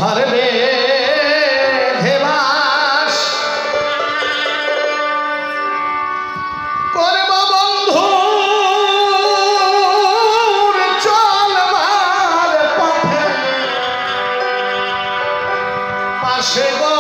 ঘরে বেঁধে বাস করব বন্ধুর চলবার পথে পাশে গো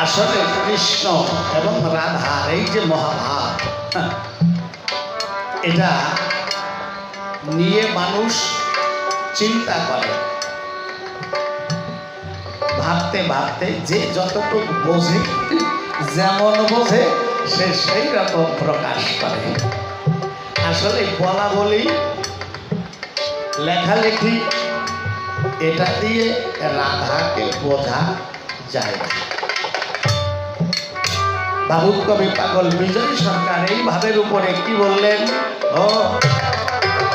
আসলে কৃষ্ণ এবং রাধার এই যে মহাভাব, এটা নিয়ে মানুষ চিন্তা করে, ভাবতে ভাবতে যে যতটুকু বোঝে, যেমন বোঝে সে সেই রকম প্রকাশ করে। আসলে বলা বলি, লেখালেখি, এটা দিয়ে রাধাকে বোঝা যায় না। বাবুল কবি পাগল বিজয় সরকার এই ভাবের উপরে কি বললেন?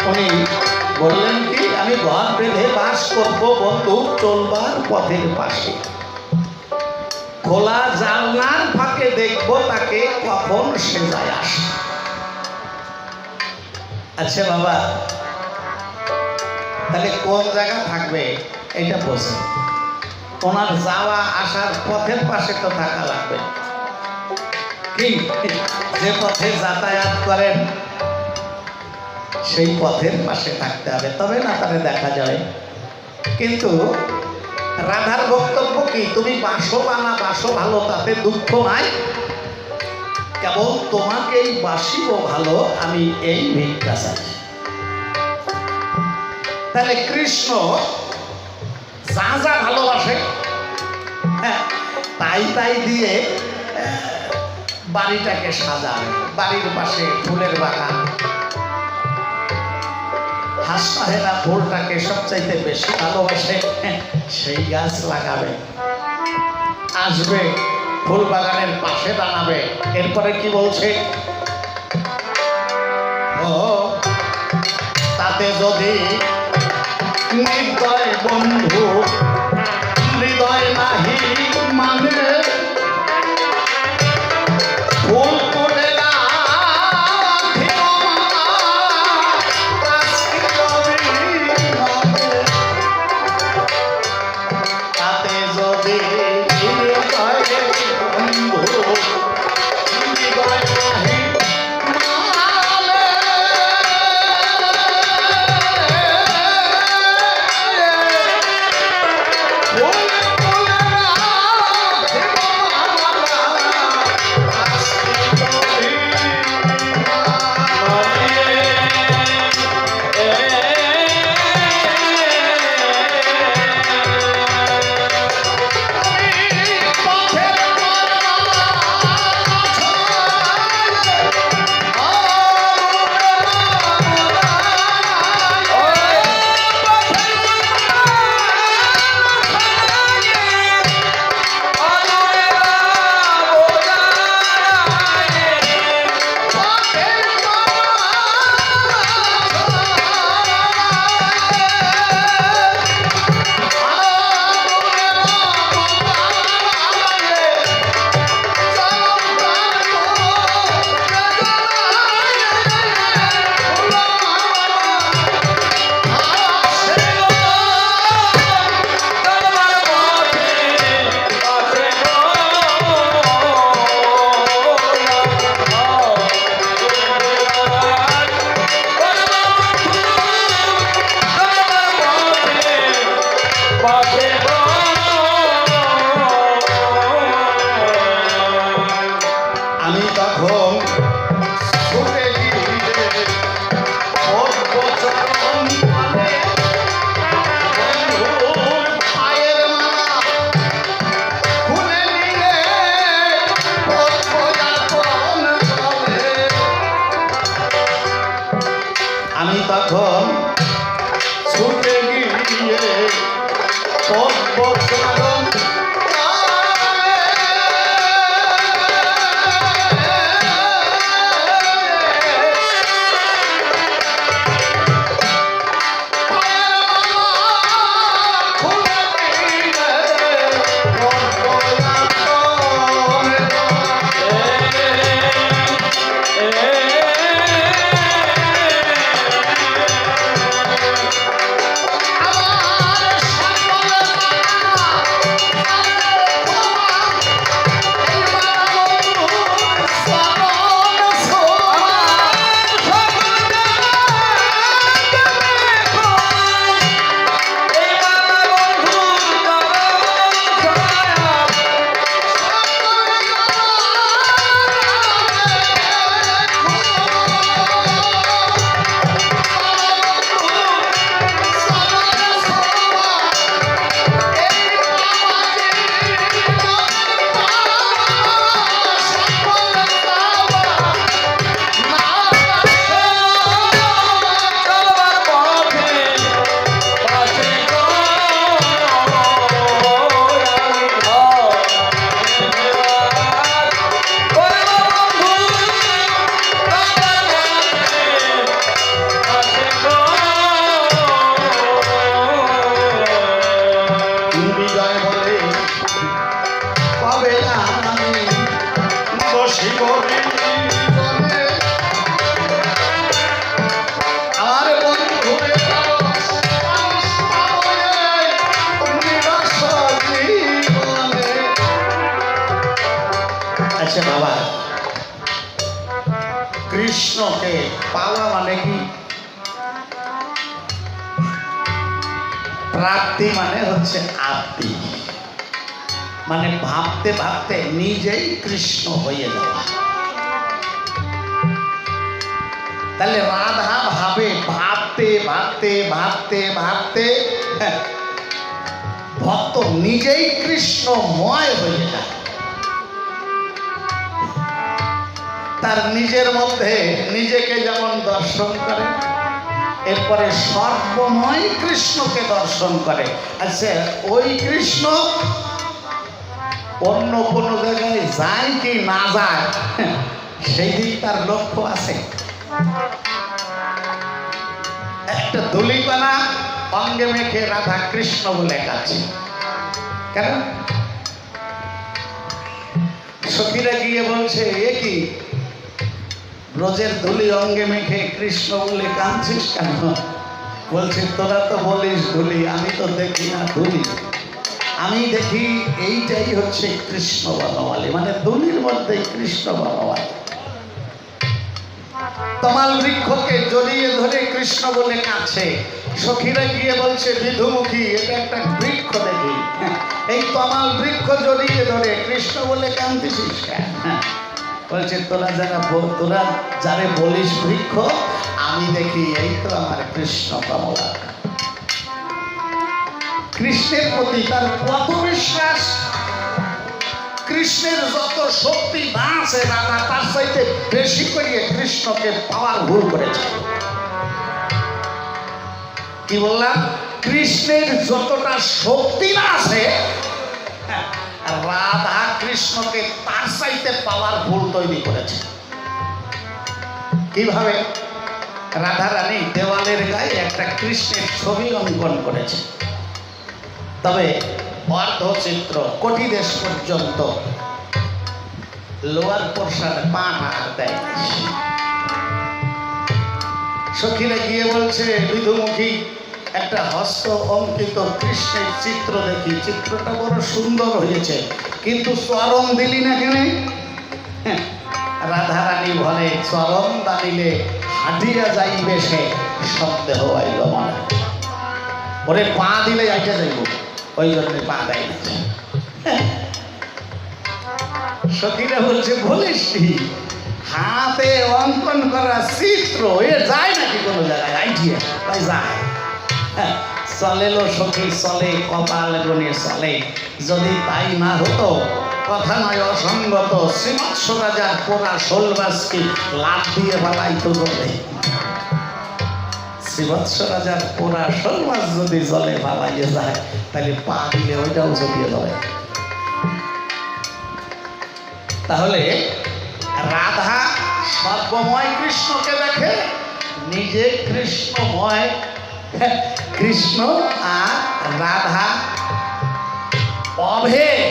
উনি বললেন কি, আমি ঘর বেঁধে বাস করবো বন্ধু চলবার পথের পাশে, খোলা জানলার ফাঁকে দেখবো তাকে কখন সে যায় আসে। আচ্ছা বাবা, তাহলে কোন জায়গা থাকবে এটা বোঝে। ওনার যাওয়া আসার পথের পাশে তো থাকা লাগবে। কি যে পথে যাতায়াত করেন সেই পথের পাশে থাকতে হবে, তবে না তাহলে দেখা যাবে। কিন্তু রাধার বক্তব্য কি? তুমি বাসো বা না বাসো ভালো, তাতে দুঃখ নাই, কেবল তোমাকেই বাসিব ভালো, আমি এই ভিক্ষা চাই। তাহলে কৃষ্ণ যা যা ভালোবাসে, হ্যাঁ, তাই তাই দিয়ে বাড়িটাকে সাজায়। বাড়ির পাশে ফুলের বাগান, হাসপাহেরা ফুলটাকে সবচাইতে বেশি ভালোবাসে, সেই গাছ লাগাবে, আসবে ফুল বাগানের পাশে দাঁড়াবে। এরপরে কি বলছে? ও তাতে যদি নির্দয় বন্ধু হৃদয় নাহি মানে, ফুল তুলে তাতে যদি আমি তখন ছুটে গিয়ে পদ্মচরণ পানে বন্ধুর পায়ের মালা খুলে নিয়ে পদ্মযাপন চলে। আমি তখন ছুটে গিয়ে পদ্মচরণ বাবা, কৃষ্ণকে পাওয়া মানে কি? প্রাপ্তি মানে হচ্ছে আপ্তি, মানে ভাবতে ভাবতে নিজেই কৃষ্ণ হয়ে যাওয়া। তাহলে রাধা ভাবে ভাবতে ভাবতে ভাবতে ভাবতে ভক্ত নিজেই কৃষ্ণময় হয়ে যায়। তার নিজের মধ্যে নিজেকে যেমন দর্শন করে, এরপরে সর্বময় কৃষ্ণকে দর্শন করে। আচ্ছা, ওই কৃষ্ণ অন্য কোনো জায়গায় যায় কি না যায় সেই দিক তার লক্ষ্য আছে? একটা ধূলিকণা অঙ্গে মেখে রাধা কৃষ্ণ বলে কাছে, কেন? সখীরা গিয়ে বলছে, এ কি ব্রজের ধুলি অঙ্গে মেখে কৃষ্ণ বলে কাঁদছিস কেন? বলছে, তোরা তো বলিস ধুলি, আমি তো দেখি না ধুলি, আমি দেখি এইটাই হচ্ছে কৃষ্ণ বনমালী, মানে ধুলির মধ্যে কৃষ্ণ বনমালী। তমাল বৃক্ষকে জড়িয়ে ধরে কৃষ্ণ বলে কাছে। সখীরা গিয়ে বলছে, বিধুমুখী, এটা একটা বৃক্ষ দেখি, এই তমাল বৃক্ষ জড়িয়ে ধরে কৃষ্ণ বলে কাঁদছিস কেন? বলছে, তোরা যারে বলিস বৃক্ষ, আমি দেখি এই তো আমার কৃষ্ণ কমলা। কৃষ্ণের প্রতি তার কত বিশ্বাস, কৃষ্ণের যত শক্তি না আছে রাধা তার চাইতে বেশি করিয়ে কৃষ্ণকে পাওয়ার ভুল করেছে। কি বললাম? কৃষ্ণের যতটা শক্তি না আছে রাধা কৃষ্ণকে তার চাইতে পাওয়ার ভুল তৈরি করেছে। কিভাবে? রাধা রানী দেওয়ালের গায়ে একটা কৃষ্ণের ছবি অঙ্কন করেছে, তবে অর্ধচিত্র কোটিদেশ পর্যন্ত লোয়ার পোর্শন পা হাত দেয়। সখীরা গিয়ে বলছে, বিধুমুখী, একটা হস্ত অঙ্কিত কৃষ্ণের চিত্র দেখি, চিত্রটা বড় সুন্দর হয়েছে, কিন্তু চরণ দিলি না কেন? রাধারানী বলে, চরণ দাঁড়িলে হাঁটিয়া যাইবে সে, সন্দেহ আইল মনে, ওরে পা দিলে আইটা যাইব, ওই জন্য পা দেয় না। সখীরা বলছে, বলিস কি, হাতে অঙ্কন করা চিত্র এ যায় নাকি কোনো জায়গায়? আইডিয়া তাই যায়। চলেলো সখী চলে, কপাল গুনে চলে, যদি তাই না হতো কথা নয় অসঙ্গত, শ্রীমৎস রাজার পোড়া শোলবাসকে লাভ দিয়ে বালাইতো জলে। শ্রীবৎস রাজার পোড়া শোলবাস যদি জলে বালাইয়ে যায়, তাহলে পা দিলে ওইটাও জড়িয়ে যাবে। তাহলে রাধা সর্বময় কৃষ্ণকে দেখে, নিজে কৃষ্ণময়। কৃষ্ণ আর রাধা অভেদ,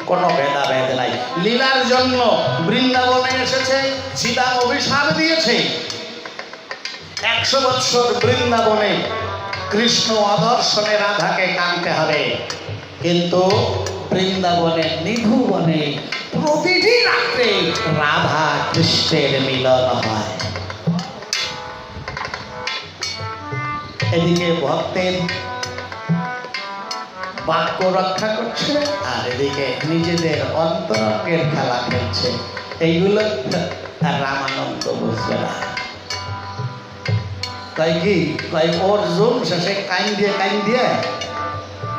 কোনো ভেদাভেদ নাই। লীলার জন্য বৃন্দাবনে এসেছে, শ্রীদাম অভিশাপ দিয়েছে 100 বৎসর বৃন্দাবনে কৃষ্ণ অদর্শনে রাধাকে কানতে হবে, কিন্তু বৃন্দাবনে নিধুবনে প্রতিটি রাত্রে রাধা কৃষ্ণের মিলন হয়। এদিকে ভক্তের বাক্য রক্ষা করছে, আর এদিকে নিজেদের অন্তরঙ্গের খেলা খেলছে। এইগুলো রামানন্দ বুঝবে না। তাই কি, তাই অর্জুন শেষে কাইন্দিয়ে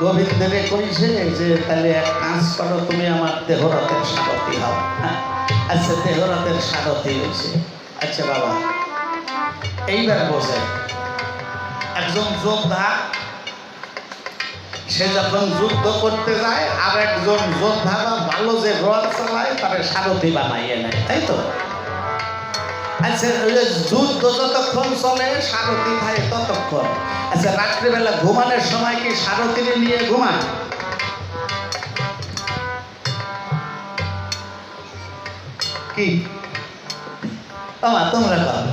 গোবিন্দরে কইছে যে, তাহলে এক কাজ করো, তুমি আমার দেহরথের সারথি হও। আচ্ছা, দেহরথের সারথি হয়েছে। আচ্ছা বাবা, এইবার বসে একজন যোদ্ধা, সে যখন যুদ্ধ করতে যায়, আর একজন যোদ্ধা বা ভালো যে রথ চালায় তার সারথি বানাইয়ে নেয়, তাই তো? আচ্ছা, যুদ্ধ যতক্ষণ চলে সারথি খায় ততক্ষণ। আচ্ছা, রাত্রিবেলা ঘুমানোর সময় কি সারথি নিয়ে ঘুমায়? কি তোমরা কর,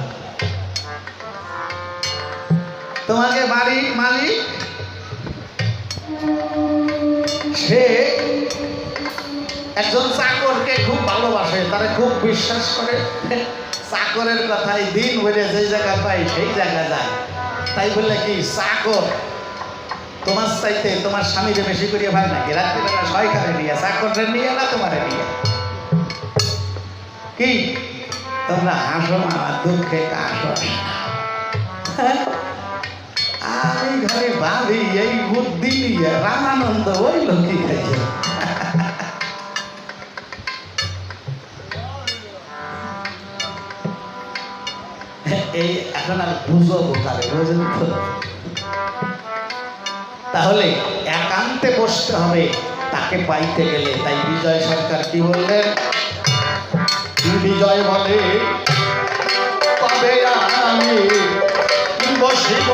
তোমাকে বাড়ির মালিক সে একজন চাকরকে খুব ভালোবাসে, তারা খুব বিশ্বাস করে, চাকরের কথাই দিন ভরে যে জায়গা পাই সেই জায়গা যায়। তাই বলে কি চাকর তোমার চাইতে তোমার স্বামীরে বেশি করিয়া ভাই নাকি রাত্রিবেলা সয়কারে নিয়ে চাকরে নিয়ে না তোমারে নিয়ে কি তোমরা হাসো না আমার দুঃখে হাসো আমি ঘরে ভাবি এই বুদ্ধি নিয়ে রামানন্দ ওই লোকই খাইছে এই এখন আর বুঝবো তাহলে বুঝলেন তো তাহলে একান্তে বসতে হবে তাকে পাইতে গেলে তাই বিজয় সরকার কি বললেন বিজয় বলে তবে আমি বসিব